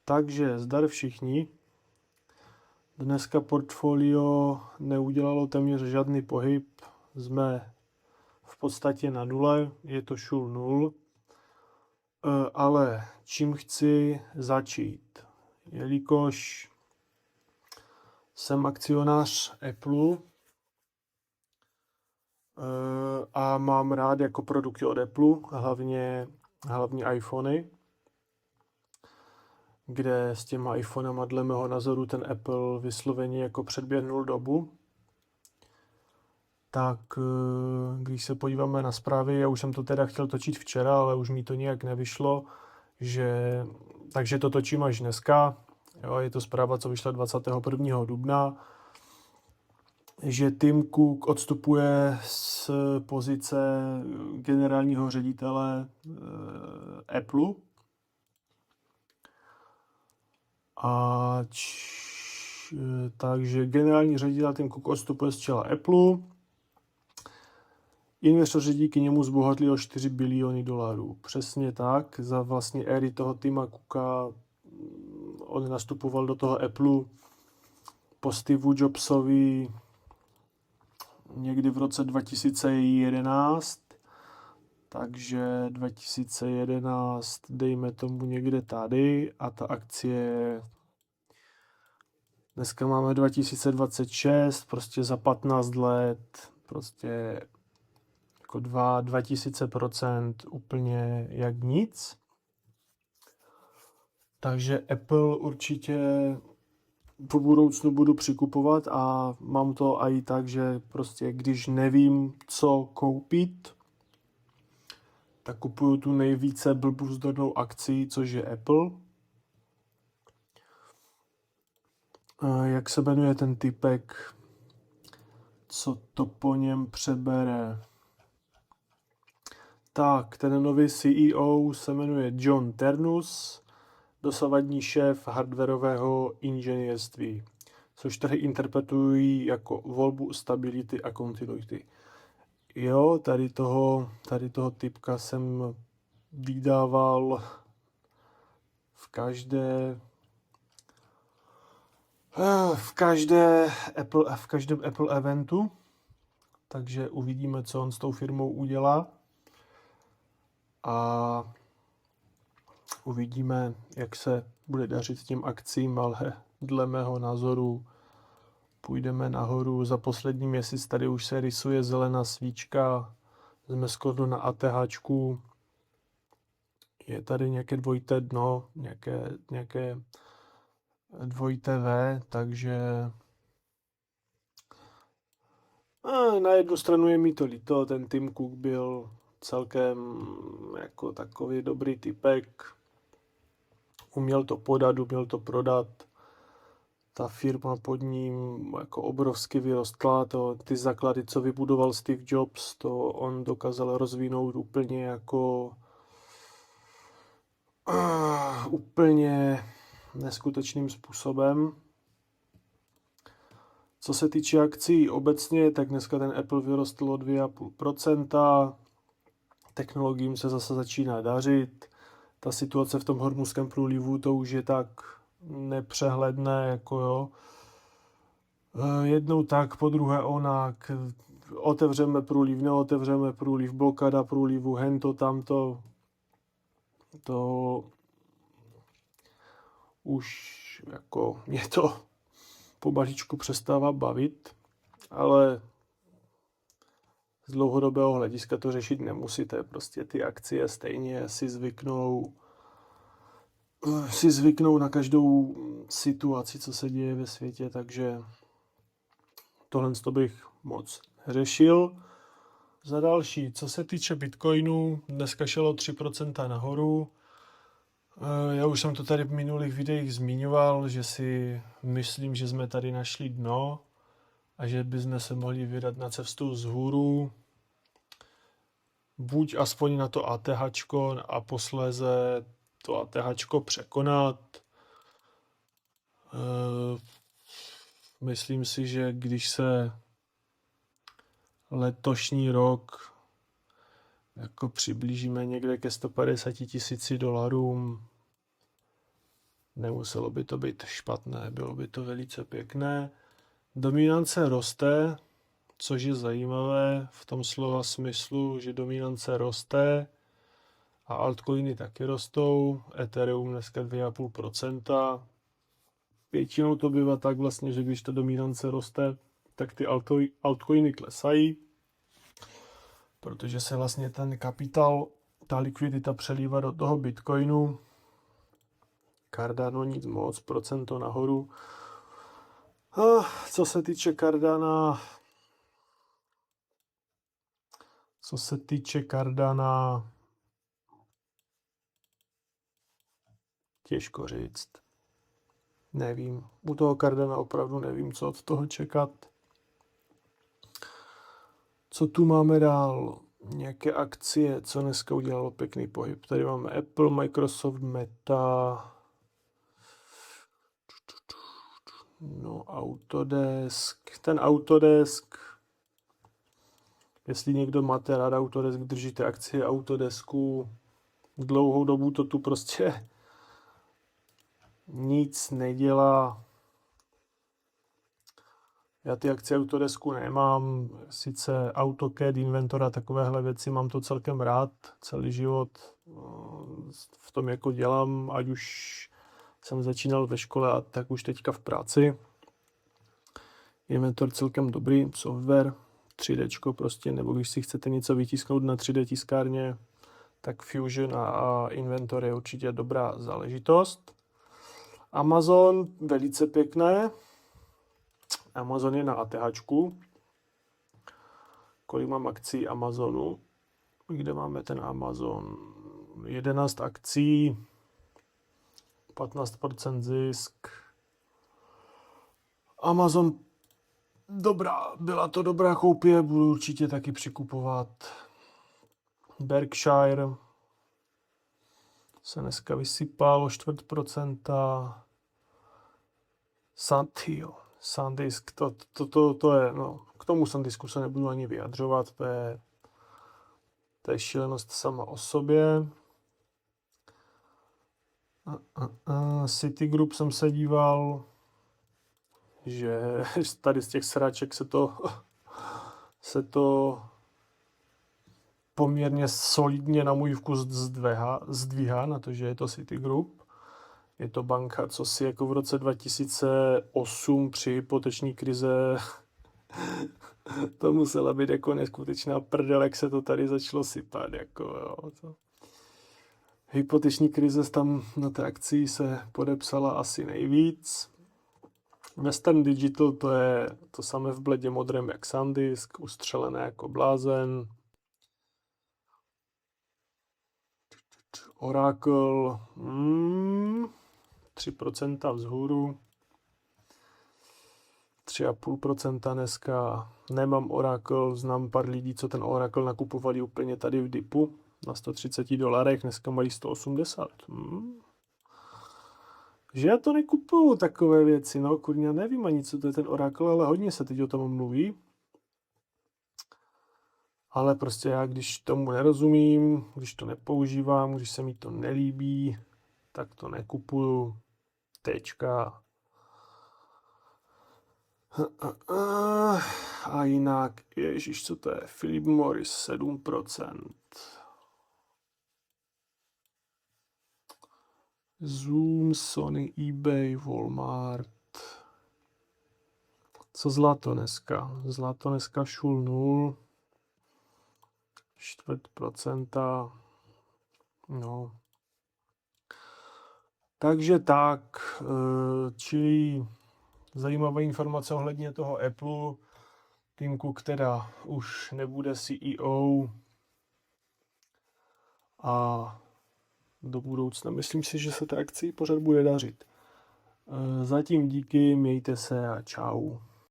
Takže zdar všichni. Dneska portfolio neudělalo téměř žádný pohyb. Jsme v podstatě na nule, je to šul nul. Ale čím chci začít? Jelikož jsem akcionář Apple a mám rád jako produkty od Apple, hlavně iPhony, kde s těma iPhonama dle mého názoru ten Apple vysloveně jako předběhnul dobu. Tak když se podíváme na zprávy, já už jsem to teda chtěl točit včera, ale už mi to nějak nevyšlo, takže to točím až dneska. Jo, je to zpráva, co vyšla 21. dubna, že Tim Cook odstupuje z pozice generálního ředitele Apple. Takže generální ředitel Tim Cook odstupuje z čela Apple. Investoři díky němu zbohatli o 4 biliony dolarů. Přesně tak, za vlastně éry toho Tima Cooka on nastupoval do toho Apple po Steve Jobsovi někdy v roce 2011, takže 2011 dejme tomu někde tady a ta akcie dneska máme 2026, prostě za 15 let, prostě jako 2000% úplně jak nic. Takže Apple určitě po budoucnu budu přikupovat a mám to i tak, že prostě když nevím, co koupit, tak kupuju tu nejvíce blbůzdornou akci, což je Apple. Jak se jmenuje ten typek, co to po něm přebere? Tak, ten nový CEO se jmenuje John Ternus, dosavadní šéf hardwarového inženýrství, což trhy interpretují jako volbu stability a continuity. Jo, tady toho typka jsem vydával v každém Apple eventu, takže uvidíme, co on s tou firmou udělá a uvidíme, jak se bude dařit těm akcím, ale dle mého názoru půjdeme nahoru. Za poslední měsíc tady už se rysuje zelená svíčka, jsme skoro na ATHčku, je tady nějaké dvojité dno, nějaké dvojité V, takže na jednu stranu je mi to líto, ten Tim Cook byl celkem jako takový dobrý typek, uměl to podat, uměl to prodat, ta firma pod ním jako obrovsky vyrostla, ty základy, co vybudoval Steve Jobs, to on dokázal rozvinout úplně jako úplně neskutečným způsobem. Co se týče akcí obecně, tak dneska ten Apple vyrostl o 2,5%, technologiím se zase začíná dařit, ta situace v tom Hormuzském průlivu, to už je tak nepřehledné, jako jo. Jednou tak, po druhé onak, otevřeme průliv, neotevřeme průliv, blokáda průlivu, hento, tamto, to už jako mě to pomaličku přestává bavit, ale z dlouhodobého hlediska to řešit nemusíte, prostě ty akcie stejně si zvyknou na každou situaci, co se děje ve světě, takže tohle to bych moc neřešil. Za další, co se týče Bitcoinu, dneska šelo 3% nahoru. Já už jsem to tady v minulých videích zmiňoval, že si myslím, že jsme tady našli dno a že bychom se mohli vydat na cestu vzhůru, buď aspoň na to ATHčko a posléze to ATHčko překonat. Myslím si, že když se letošní rok jako přiblížíme někde ke 150 000 dolarům, Nemuselo by to být špatné, bylo by to velice pěkné. Dominance roste, což je zajímavé v tom slova smyslu, že dominance roste a altcoiny taky rostou. Ethereum dneska 2,5%. Většinou to bývá tak vlastně, že když ta dominance roste, tak ty altcoiny klesají, protože se vlastně ten kapitál, ta likvidita přelívá do toho Bitcoinu. Cardano nic moc, procento nahoru. Co se týče Cardana, těžko říct. Nevím. U toho Cardana opravdu nevím, co od toho čekat. Co tu máme dál? Nějaké akcie, co dneska udělalo pěkný pohyb. Tady máme Apple, Microsoft, Meta, no Autodesk. Ten Autodesk, jestli někdo máte rád Autodesk, držíte akcie Autodesku, dlouhou dobu to tu prostě nic nedělá. Já ty akcie Autodesku nemám, sice AutoCAD, Inventora, takovéhle věci, mám to celkem rád, celý život v tom jako dělám, ať už jsem začínal ve škole a tak už teďka v práci. Inventor celkem dobrý, software, 3D prostě, nebo když si chcete něco vytisknout na 3D tiskárně, tak Fusion a Inventor je určitě dobrá záležitost. Amazon, velice pěkné. Amazon je na ATHčku. Kolik mám akcí Amazonu? Kde máme ten Amazon? 11 akcí, 15% zisk. Amazon, byla to dobrá koupě, budu určitě taky přikupovat. Berkshire se dneska vysypalo 4%. SanDisk, to je, no, k tomu SanDisku se nebudu ani vyjadřovat, to je šílenost sama o sobě. Citigroup jsem se díval, že tady z těch sraček se to poměrně solidně na můj vkus zdvíhá na to, že je to Citigroup. Je to banka, co si jako v roce 2008 při hypoteční krize to musela být jako neskutečná prdel, jak se to tady začalo sypat. Jako, jo, to. Hypoteční krize tam na té akci se podepsala asi nejvíc. Western Digital, to je to samé v bledě modrém jak SanDisk, ustřelené jako blázen. Oracle 3% vzhůru, 3,5% dneska. Nemám Oracle, znám pár lidí, co ten Oracle nakupovali úplně tady v dipu na $130, dneska mají 180. Že já to nekupuju takové věci, no kurňa, nevím ani, co to je ten Oracle, ale hodně se teď o tom mluví. Ale prostě já, když tomu nerozumím, když to nepoužívám, když se mi to nelíbí, tak to nekupuju. Tečka. A jinak, ježiš, co to je? Philip Morris 7%. Zoom, Sony, eBay, Walmart. Co zlato dneska? Zlato dneska šul 0. 4%. No. Takže tak, čili zajímavé informace ohledně toho Apple. Tim Cook teda už nebude CEO a do budoucna myslím si, že se té akci pořád bude dařit. Zatím díky, mějte se a čau.